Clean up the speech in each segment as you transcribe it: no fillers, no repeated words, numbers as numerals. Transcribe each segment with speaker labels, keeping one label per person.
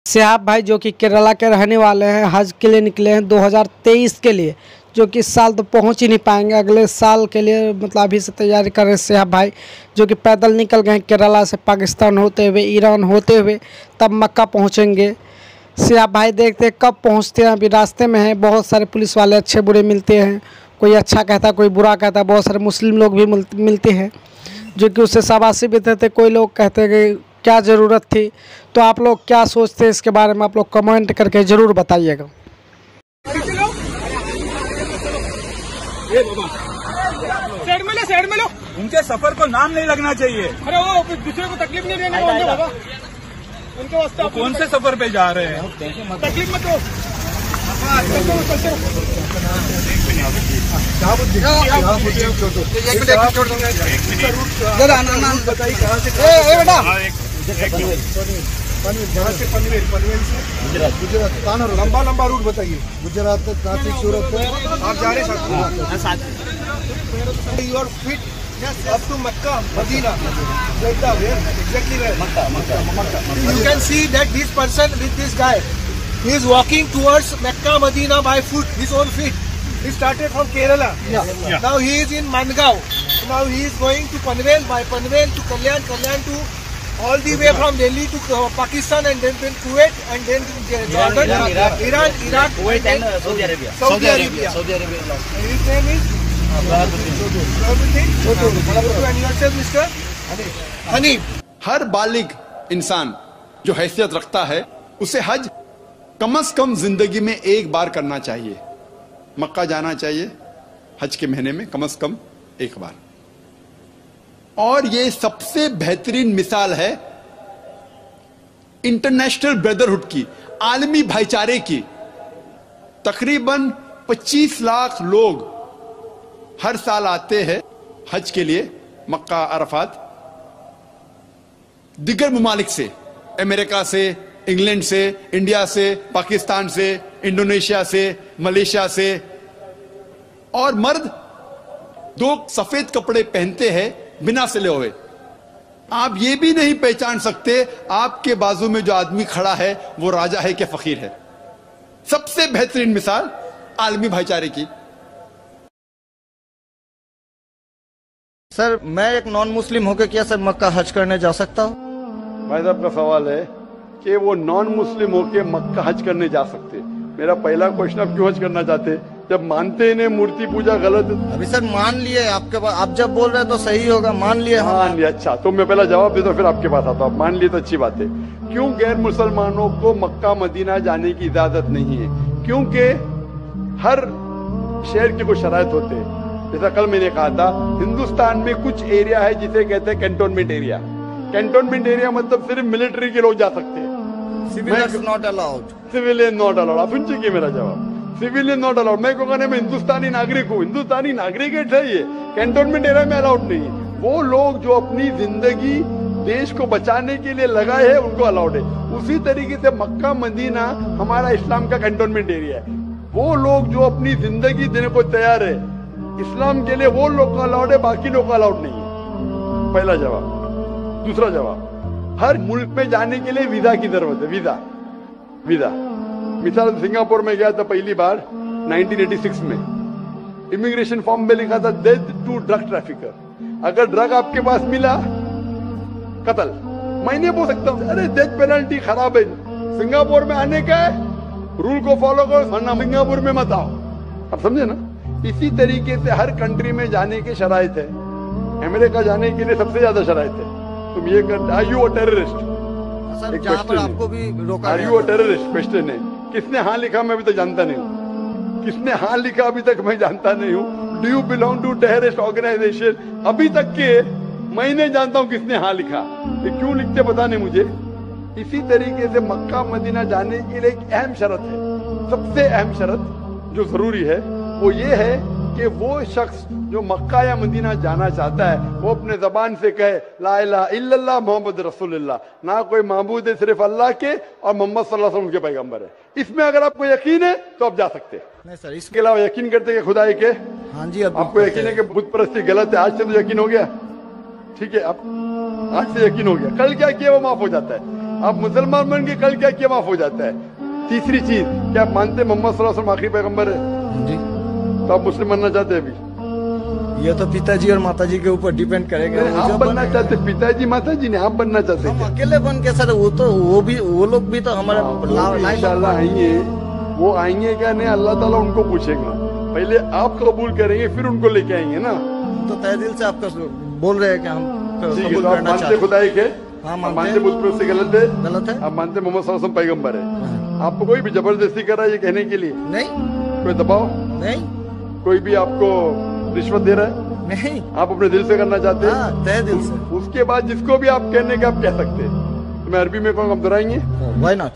Speaker 1: सिहाब भाई जो कि केरला के रहने वाले हैं, हज के लिए निकले हैं 2023 के लिए, जो कि इस साल तो पहुंच ही नहीं पाएंगे। अगले साल के लिए मतलब अभी से तैयारी कर रहे हैं सिहाब भाई, जो कि पैदल निकल गए केरला से, पाकिस्तान होते हुए, ईरान होते हुए, तब मक्का पहुंचेंगे। सिहाब भाई देखते हैं कब पहुंचते हैं, अभी रास्ते में हैं। बहुत सारे पुलिस वाले अच्छे बुरे मिलते हैं, कोई अच्छा कहता है, कोई बुरा कहता है। बहुत सारे मुस्लिम लोग भी मिलते हैं जो कि उससे शाबाशी भी देते। कोई लोग कहते हैं कि क्या ज़रूरत थी। तो आप लोग क्या सोचते हैं इसके बारे में, आप लोग कमेंट करके ज़रूर बताइएगा।
Speaker 2: साइड में लो। उनके सफर को नाम नहीं लगना चाहिए। अरे वो दूसरे को तकलीफ नहीं देने वाले बाबा, उनके वास्ते वो कौन से सफर पे जा रहे हैं? तकलीफ मत दो। बताइए कहाँ से जहाँ से पनवेल से गुजरात लंबा रूट बताइए। गुजरात काफी सूरत आप जा रहे हैं your fit up to Makkah, Medina. Exactly right. Makkah. You can see that this person with this guy, he is walking towards Makkah, Medina by foot, his own feet. He started from Kerala. Yeah. Now he is in Mangaon. Now he is going to Panvel, by Panvel to Kalyan, Kalyan to all the way from Delhi to Pakistan, and then Kuwait, and then Jordan, Iran, Iraq, Kuwait, and Saudi Arabia. Saudi Arabia. And his name is Hanif.
Speaker 3: हर बालिग इंसान जो हैसियत रखता है उसे हज कम से कम जिंदगी में एक बार करना चाहिए। मक्का जाना चाहिए हज के महीने में कम से कम एक बार। और ये सबसे बेहतरीन मिसाल है इंटरनेशनल ब्रदरहुड की, आलमी भाईचारे की। तकरीबन 25 लाख लोग हर साल आते हैं हज के लिए मक्का अरफात, दिगर ममालिक से, अमेरिका से, इंग्लैंड से, इंडिया से, पाकिस्तान से, इंडोनेशिया से, मलेशिया से। और मर्द 2 सफेद कपड़े पहनते हैं बिना सिले हुए। आप ये भी नहीं पहचान सकते आपके बाजू में जो आदमी खड़ा है वो राजा है कि फकीर है। सबसे बेहतरीन मिसाल आलमी भाईचारे की।
Speaker 4: सर मैं एक नॉन मुस्लिम होकर क्या सर मक्का हज करने जा सकता हूँ?
Speaker 3: भाई साहब का सवाल है कि वो नॉन मुस्लिम होके मक्का हज करने जा सकते। मेरा पहला क्वेश्चन, आप क्यों हज करना चाहते? जब मानते ही नहीं मूर्ति पूजा गलत।
Speaker 4: अभी सर मान लिए आपके पास, आप जब बोल रहे हैं तो सही होगा, मान लिए।
Speaker 3: मान लिया, अच्छा तो मैं पहला जवाब देता हूँ फिर आपके पास आता हूँ। मान लिए तो अच्छी बात है। क्यों गैर मुसलमानों को मक्का मदीना जाने की इजाजत नहीं है? क्योंकि हर शहर के कुछ शराइत होते हैं। जैसा कल मैंने कहा था, हिंदुस्तान में कुछ एरिया है जिसे कहते हैं कैंटोनमेंट एरिया। कैंटोनमेंट एरिया मतलब सिर्फ मिलिट्री के लोग जा सकते हैं,
Speaker 4: civilian not allowed.
Speaker 3: Civilian not allowed. आप सुन चुके मेरा जवाब, सिविलियन नॉट अलाउड। मैं कहूँगा मैं हिंदुस्तानी नागरिक हूँ, हिंदुस्तानी नागरिक है सही है, कैंटोनमेंट एरिया में अलाउड नहीं। वो लोग जो अपनी जिंदगी देश को बचाने के लिए लगाए हैं उनको अलाउड है। उसी तरीके से मक्का मदीना हमारा इस्लाम का कैंटोनमेंट एरिया है। वो लोग जो अपनी जिंदगी देने को तैयार है इस्लाम के लिए, वो लोग को अलाउड है, बाकी लोग को अलाउड नहीं है। पहला जवाब। दूसरा जवाब, हर मुल्क में जाने के लिए वीजा की जरूरत है। वीजा। मिसाल सिंगापुर में गया था पहली बार 1986 में, इमिग्रेशन फॉर्म में लिखा था डेथ टू ड्रग ट्रैफिकर। अगर ड्रग आपके पास मिला कत्ल। मैं नहीं बोल सकता हूँ अरे डेथ पेनल्टी खराब है, सिंगापुर में आने का है, रूल को फॉलो करो वरना सिंगापुर में मत आओ। आप समझे ना? इसी तरीके से हर कंट्री में जाने के शराइत है। अमेरिका जाने के लिए सबसे ज्यादा शराइत है। तुम ये कर, आर यू अ टेररिस्ट?
Speaker 4: जहाँ पर आपको भी रोका,
Speaker 3: are you a terrorist? Question है। किसने हाँ लिखा मैं अभी तक जानता नहीं हूँ। किसने हाँ लिखा अभी तक मैं जानता नहीं हूँ। Do you belong to terrorist organisation? अभी तक के मैं नहीं जानता हूँ किसने हाँ लिखा। ये क्यों लिखते पता नहीं मुझे। इसी तरीके से मक्का मदीना जाने के लिए एक अहम शर्त है, सबसे अहम शर्त जो जरूरी है वो ये है कि वो शख्स जो मक्का या मदीना जाना चाहता है वो अपने जबान से कहे ला इलाहा इल्लल्लाह मोहम्मद रसूलुल्लाह, ना कोई माबूद है सिर्फ अल्लाह के और मोहम्मद सल्लल्लाहु अलैहि वसल्लम के पैगंबर है। इसमें अगर आपको यकीन है तो आप जा सकते हैं।
Speaker 4: नहीं सर,
Speaker 3: इसके अलावा यकीन करते हैं खुदा के?
Speaker 4: हाँ जी।
Speaker 3: आपको यकीन है कि बुत परस्ती गलत है? आज से तो यकीन हो गया, ठीक है, अब आज से यकीन हो गया। कल क्या किया वो माफ हो जाता है। आप मुसलमान बन के कल क्या क्या माफ हो जाता है? तीसरी चीज, क्या आप मानते हैं मोहम्मद सल्लल्लाहु अलैहि वसल्लम आखिरी पैगंबर है?
Speaker 4: जी।
Speaker 3: तो आप मुस्लिम बनना चाहते हैं अभी?
Speaker 4: ये तो पिताजी और माताजी के ऊपर डिपेंड करेगा।
Speaker 3: आप बनना चाहते, पिताजी माताजी ने, आप बनना चाहते
Speaker 4: हम
Speaker 3: हैं?
Speaker 4: अकेले बन के सर, वो लोग भी तो हमारे
Speaker 3: इंशाल्लाह आएंगे। वो आएंगे क्या नहीं, अल्लाह ताला उनको पूछेगा। पहले आप कबूल करेंगे, फिर उनको लेके आएंगे ना।
Speaker 4: तो तहे दिल से आपका बोल रहे हैं कि हम
Speaker 3: ठीक है,
Speaker 4: कबूल
Speaker 3: तो आप
Speaker 4: करना
Speaker 3: मानते
Speaker 4: चाहते हैं।
Speaker 3: खुदा एक है?
Speaker 4: हाँ,
Speaker 3: आप
Speaker 4: मानते
Speaker 3: मानते मुझ पे गलत है?
Speaker 4: गलत है?
Speaker 3: आप मानते मोहम्मद सल्लल्लाहु अलैहि वसल्लम पैगंबर है? आपको कोई भी जबरदस्ती कर रहा है ये कहने के लिए?
Speaker 4: नहीं
Speaker 3: कोई दबाव?
Speaker 4: नहीं
Speaker 3: कोई भी आपको रिश्वत दे रहा है?
Speaker 4: नहीं,
Speaker 3: आप अपने दिल से करना चाहते हैं?
Speaker 4: हाँ, तहे दिल से।
Speaker 3: उसके बाद जिसको भी आप कहने का आप कह सकते हैं। तो मैं अरबी में कहूँगा, आप दोहराएंगे?
Speaker 4: Why not?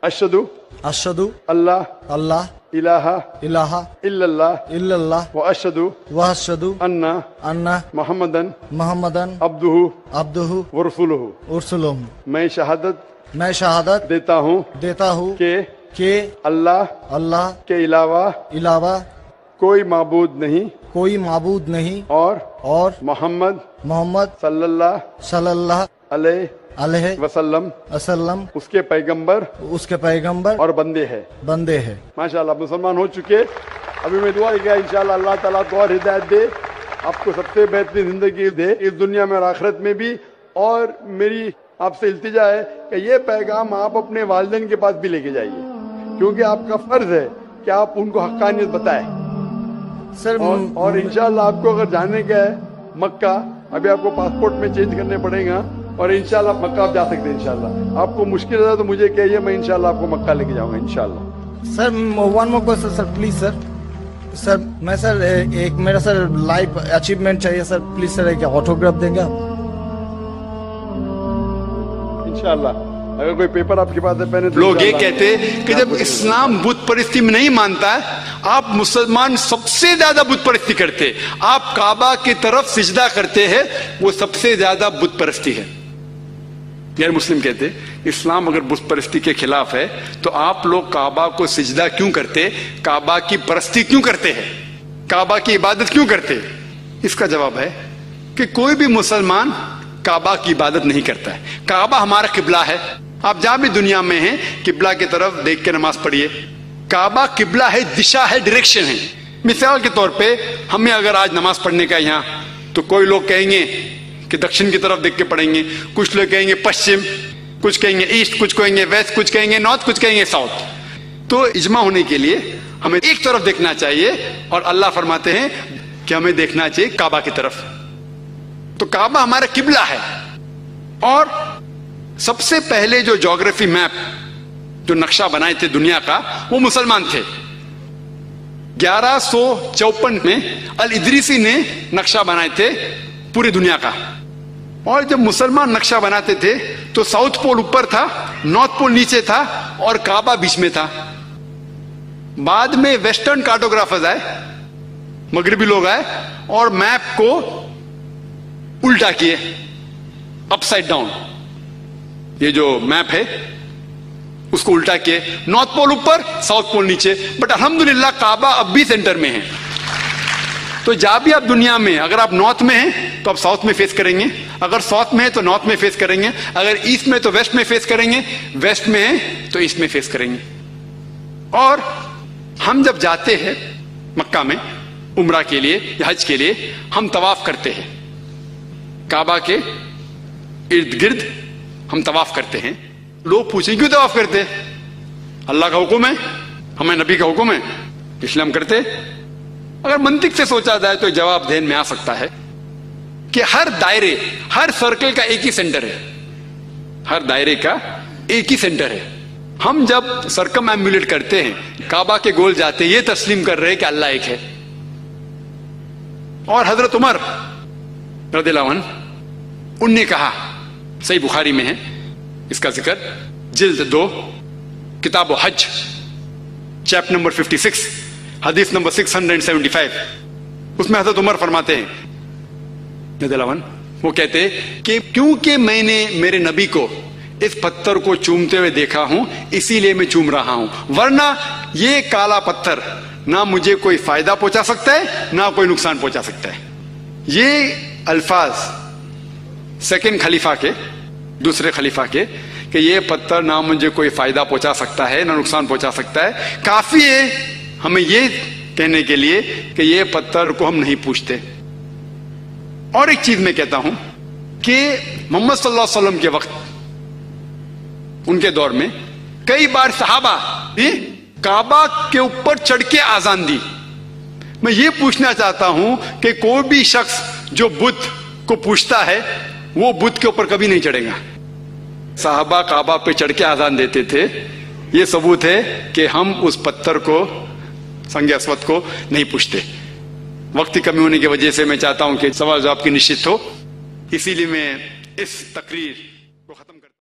Speaker 3: अशहदु
Speaker 4: अशहदु
Speaker 3: अल्लाह
Speaker 4: अल्लाह
Speaker 3: इलाहा
Speaker 4: इलाहा
Speaker 3: इल्लल्लाह
Speaker 4: इल्लल्लाह
Speaker 3: व अशहदु
Speaker 4: व अशहदु
Speaker 3: अन्ना
Speaker 4: अन्ना
Speaker 3: मुहम्मदन
Speaker 4: मुहम्मदन
Speaker 3: अब्दुहु
Speaker 4: अब्दुहु
Speaker 3: व रसूलुहु।
Speaker 4: उरसुलुहु।
Speaker 3: मैं शहादत
Speaker 4: मैं शहादत
Speaker 3: देता हूँ
Speaker 4: देता हूँ
Speaker 3: कि
Speaker 4: कि
Speaker 3: अल्लाह
Speaker 4: अल्लाह
Speaker 3: के
Speaker 4: अलावा
Speaker 3: कोई माबूद नहीं
Speaker 4: कोई माबूद नहीं
Speaker 3: और
Speaker 4: मोहम्मद
Speaker 3: सल्लल्लाहु अलैहि वसल्लम
Speaker 4: वसल्लम
Speaker 3: उसके पैगंबर और बंदे हैं। माशाल्लाह, मुसलमान हो चुके। अभी मैं दुआ किया इंशाल्लाह अल्लाह ताला को और हिदायत दे, आपको सबसे बेहतरीन जिंदगी दे इस दुनिया में और आखिरत में भी। और मेरी आपसे इल्तिजा है कि ये पैगाम आप अपने वालिदैन के पास भी लेके जाइए, क्योंकि आपका फर्ज है कि आप उनको हक्कानियत बताएं।
Speaker 4: सर
Speaker 3: और इंशाल्लाह आपको अगर जाने का है मक्का, अभी आपको पासपोर्ट में चेंज करने पड़ेगा और इंशाल्लाह मक्का आप जा सकते हैं। इंशाल्लाह आपको मुश्किल है तो मुझे कहिए, मैं इंशाल्लाह आपको मक्का लेके जाऊंगा इंशाल्लाह।
Speaker 4: Sir one more question sir, please sir मैं सर एक मेरा सर लाइफ अचीवमेंट चाहिए सर, प्लीज सर एक ऑटोग्राफ देंगे आप?
Speaker 3: इंशाल्लाह। अगर कोई पेपर आपके पास है पहले तो
Speaker 5: लोग ये कहते हैं कि जब इस्लाम बुत परस्ती में नहीं मानता है, आप मुसलमान सबसे ज्यादा बुत परस्ती करते, आप काबा की तरफ सिजदा करते हैं, वो सबसे ज्यादा बुत परस्ती है। गैर मुस्लिम कहते इस्लाम अगर बुत परस्ती के खिलाफ है तो आप लोग काबा को सिजदा क्यों करते, काबा की परस्ती क्यों करते हैं, काबा की इबादत क्यों करते? इसका जवाब है कि कोई भी मुसलमान काबा की इबादत नहीं करता है। काबा हमारा किबला है। आप जहां भी दुनिया में हैं, किबला की तरफ देख के नमाज पढ़िए। काबा किबला है, दिशा है, डायरेक्शन है। मिसाल के तौर पे हमें अगर आज नमाज पढ़ने का यहाँ, तो कोई लोग कहेंगे कि दक्षिण की तरफ देख के पढ़ेंगे, कुछ लोग कहेंगे पश्चिम, कुछ कहेंगे ईस्ट, कुछ कहेंगे वेस्ट, कुछ कहेंगे नॉर्थ, कुछ कहेंगे साउथ। तो इजमा होने के लिए हमें एक तरफ देखना चाहिए और अल्लाह फरमाते हैं कि हमें देखना चाहिए काबा की तरफ। तो काबा हमारा किबला है। और सबसे पहले जो ज्योग्राफी मैप, जो नक्शा बनाए थे दुनिया का, वो मुसलमान थे। 1154 में अल इदरीसी ने नक्शा बनाए थे पूरी दुनिया का। और जब मुसलमान नक्शा बनाते थे तो साउथ पोल ऊपर था, नॉर्थ पोल नीचे था और काबा बीच में था। बाद में वेस्टर्न कार्टोग्राफर्स आए, मगरिबी लोग आए और मैप को उल्टा किए, अपसाइड डाउन। ये जो मैप है उसको उल्टा किए, नॉर्थ पोल ऊपर, साउथ पोल नीचे। बट अल्हम्दुलिल्लाह काबा अब भी सेंटर में है। तो जहां भी आप दुनिया में, अगर आप नॉर्थ में हैं तो आप साउथ में फेस करेंगे, अगर साउथ में है तो नॉर्थ में फेस करेंगे, अगर ईस्ट में तो वेस्ट में फेस करेंगे, वेस्ट में है तो ईस्ट में फेस करेंगे। और हम जब जाते हैं मक्का में उम्रा के लिए या हज के लिए, हम तवाफ करते हैं काबा के इर्द गिर्द, हम तवाफ करते हैं। लोग पूछें क्यों तवाफ करते? अल्लाह का हुक्म है, हमें नबी का हुक्म है, इसलिए हम करते। अगर मंतिक से सोचा जाए तो जवाब ध्यान में आ सकता है कि हर दायरे, हर सर्कल का एक ही सेंटर है, हर दायरे का एक ही सेंटर है। हम जब सर्कम एम्बुलेट करते हैं, काबा के गोल जाते, ये तस्लीम कर रहे हैं कि अल्लाह एक है। और हजरत उमर रज़ियल्लाहु अन्हु उनने कहा, सही बुखारी में है इसका जिक्र, जिल्द 2 किताब हज, चैप्टर नंबर 56, हदीस नंबर 675, उसमें हजरत उमर फरमाते हैं रज़ियल्लाहु अन्हु, वो कहते हैं कि क्योंकि मैंने मेरे नबी को इस पत्थर को चूमते हुए देखा हूं, इसीलिए मैं चूम रहा हूं, वरना ये काला पत्थर ना मुझे कोई फायदा पहुंचा सकता है ना कोई नुकसान पहुंचा सकता है। ये अल्फाज सेकंड खलीफा के, दूसरे खलीफा के, کہ یہ پتھر نہ مجھے کوئی فائدہ پہنچا سکتا ہے نہ نقصان پہنچا سکتا ہے. کافی ہے ہمیں یہ کہنے کے لیے کہ یہ پتھر کو ہم نہیں پوچھتے. اور ایک چیز میں کہتا ہوں کہ محمد صلی اللہ علیہ وسلم کے وقت, ان کے دور میں کئی بار صحابہ نے کعبہ کے اوپر چڑھ کے آزان دی. میں یہ پوچھنا چاہتا ہوں کہ کوئی بھی شخص جو بت کو پوچھتا ہے وہ بت کے اوپر کبھی نہیں چڑھے گا. صحابہ کعبہ پہ چڑھ کے آزان دیتے تھے. یہ ثبوت ہے کہ ہم اس پتھر کو, سنگ اسود کو, نہیں پوچھتے. وقت کی کمی ہونے کی وجہ سے میں چاہتا ہوں کہ سوال جواب کی نشست ہو, اسی لیے میں اس تقریر کو ختم کر